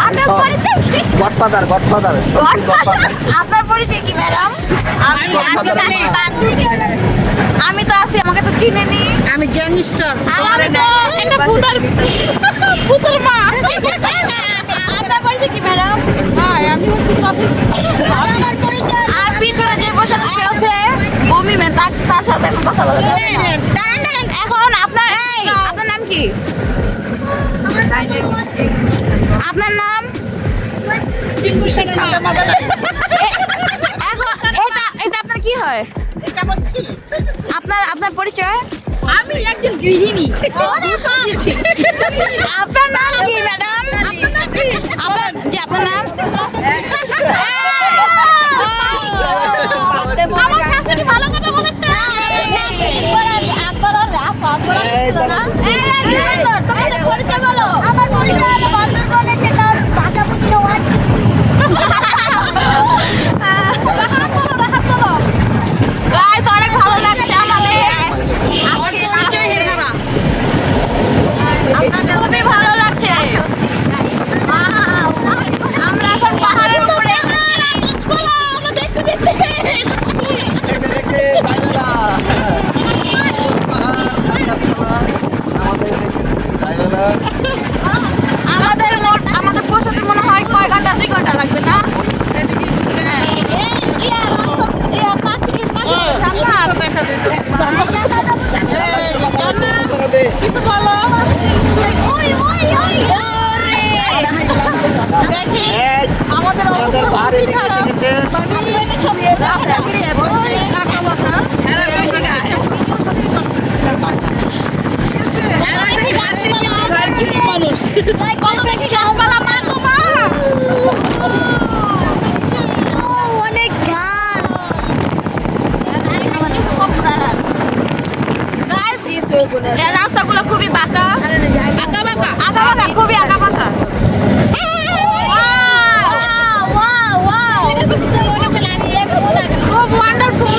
আপনার পরিচয় কি? গডফাদার আপনার পরিচয় কি ম্যাডাম? আমি তো আছি, আমাকে তো চিনেনি। আমি গ্যাংস্টার। আমি তো একটা ভূতের মা। আপনার পরিচয় কি ম্যাডাম? আমি হচ্ছি টপিক। আর পিছনে যে বসে আছে সে হচ্ছে বমি ম্যান, তার সাথে এখন কথা বলা যাবে না। দাঁড়ান, এখন আপনার নাম কি? আপনার নাম? এখন এটা আপনার কি হয়? আপনার পরিচয়? আমি একজন গৃহিণী। আপনার নাম কি ম্যাডাম? আপনার নাম? আমার শাশুড়ি ভালো কথা বলেছে। পরিচয় বলো। আমার পরিচয় হলো বান্দর বলেছে তার ভাষা বুঝতে ওয়ার্ডস। গাইস অনেক ভালো লাগছে আমাদের। খুবই ভালো লাগছে। আমরা এখন পাহাড়ের উপরে আমরা দেখতে দেখতে আমাদের পৌঁছাতে মনে হয় কয় ঘন্টা, 2 ঘন্টা লাগবে না? কিছু বলো। আমাদের পাহাড়ে এসে গেছে। রাস্তাগুলি এতই আঁকাবাঁকা। অনেক গান। রাস্তাগুলো খুবই বাঁকা, খুবই আঁকাবাঁকা। খুব ওয়ান্ডারফুল।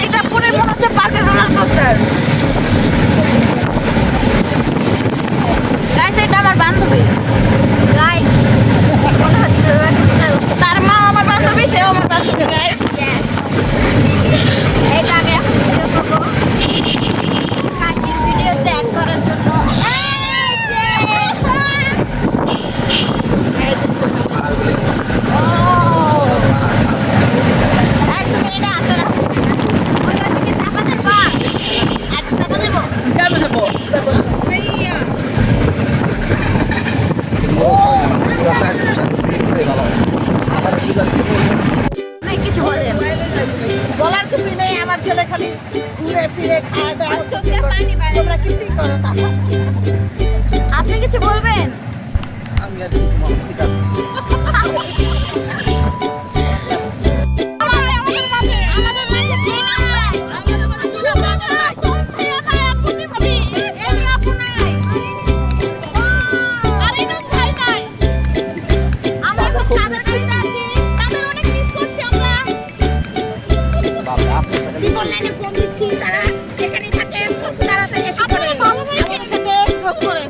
এটা পুরো মনে হচ্ছে পার্কের রোলার কোস্টার। গাইস এটা আমার বান্ধবী। গাইস তার মা আমার বান্ধবী, সেও আমার বান্ধবী। গাইস এটা আমি এখন ভিডিও করবো কাকির ভিডিওতে অ্যাড করার জন্য। তুমি এটা হাতে রাখো। ওই দিকে চাপা দেবা। আর চাপা দেবো। কিছু বলেন। বলার কিছুই নেই, আমার ছেলে খালি ঘুরে ফিরে খাওয়া দাওয়া চোখে পানি বাইরে। তোমরা কিছুই করো না। আপনি কিছু বলবেন? আমি আর কিছু বলবো না। ফোন দিচ্ছি, তারা এখানেই থাকে, তাড়াতাড়ি এসে পড়ে আমাদের সাথে যোগ করে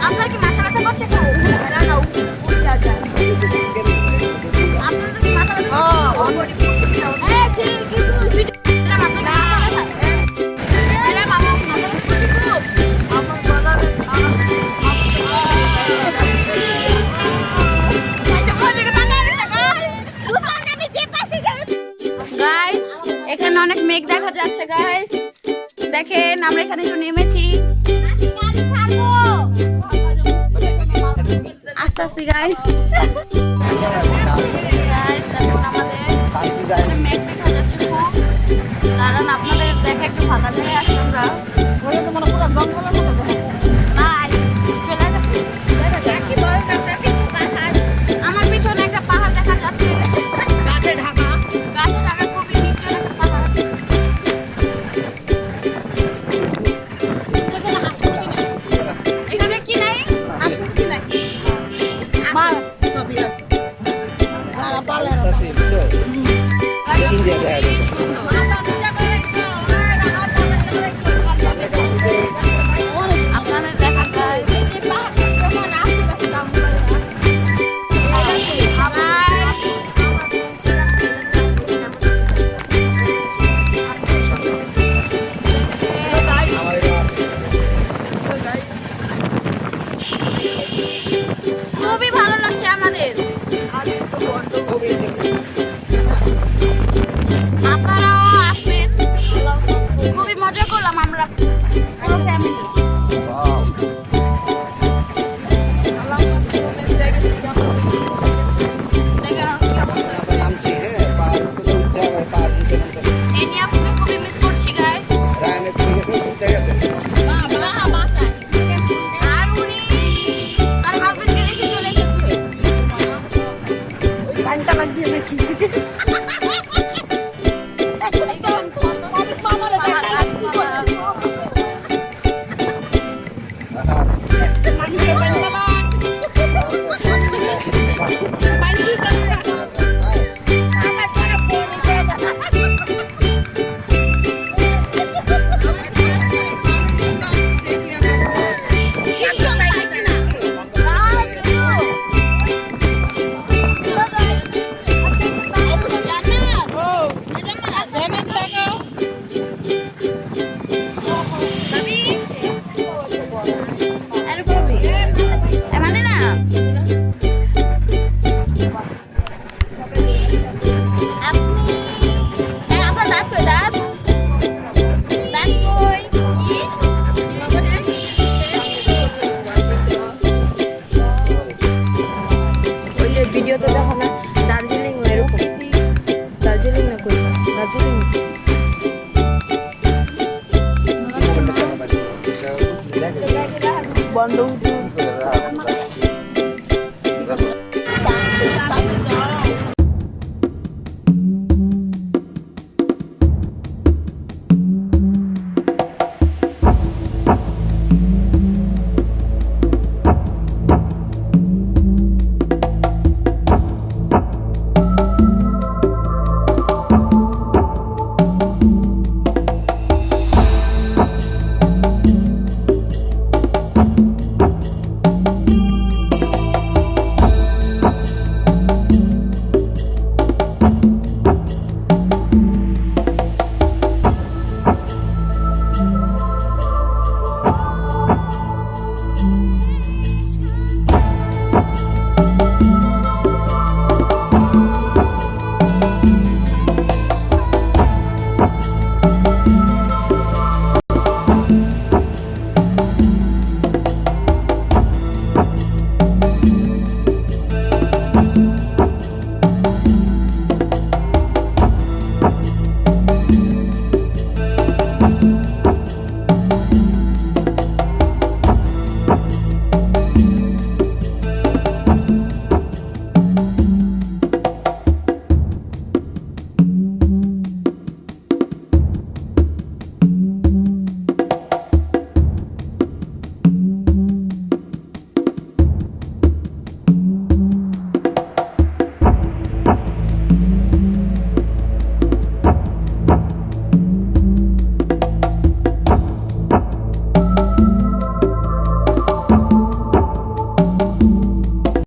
আপনার কি মাথা ব্যথা করছে? আপনার কি মাথা ব্যথা? হ্যাঁ ঠিক, কিন্তু ম্যাডাম আপনার কি মাথা ব্যথা? ম্যাডাম আমার কি মাথা ব্যথা করছে খুব? গাইস এখানে অনেক মেঘ দেখা যাচ্ছে। গাইস দেখেন আমরা এখানে একটু নেমেছি আস্তে আস্তে। গাইস এখন আমাদের এখানে মেঘ দেখা যাচ্ছে খুব। কারণ আপনাদের দেখা একটু ফাঁকা জায়গায় আসি আমরা। বলে তো মনে পুরো জঙ্গলের মতো দেখা যায়। না চলে গেছে, দেখা যায় না। আমার পিছনে একটা পাহাড় দেখা যাচ্ছে, গাছে ঢাকা খুবই নিচে একটা পাহাড়। এখানে কি নাই? সবই আছে। আসি, বুঝছো? ইন্ডিয়া দেখা যায়। আপনাদের দেখা যায় আমার এটা আছে। খুবই ভালো লাগছে আমাদের। আপনারাও আসবেন, খুবই মজা করলাম আমরা পুরো ফ্যামিলি। Wow. আমরা নামছি, হ্যাঁ, পাহাড় উপরে উঠতে হবে, পাহাড় নিচে নামতে হবে। এই নিয়ে আপনাকে খুবই মিস করছি গাইস। রায়নে চলে গেছে, উঠতে গেছে। আর উনি তার হাজবেন্ডকে রেখে চলে গেছে। পানিটা লাগ দিয়ে দেখি আহা। ওই যে ভিডিওতে দেখো না দার্জিলিং এরকম দার্জিলিং না কই দার্জিলিং বন্ধ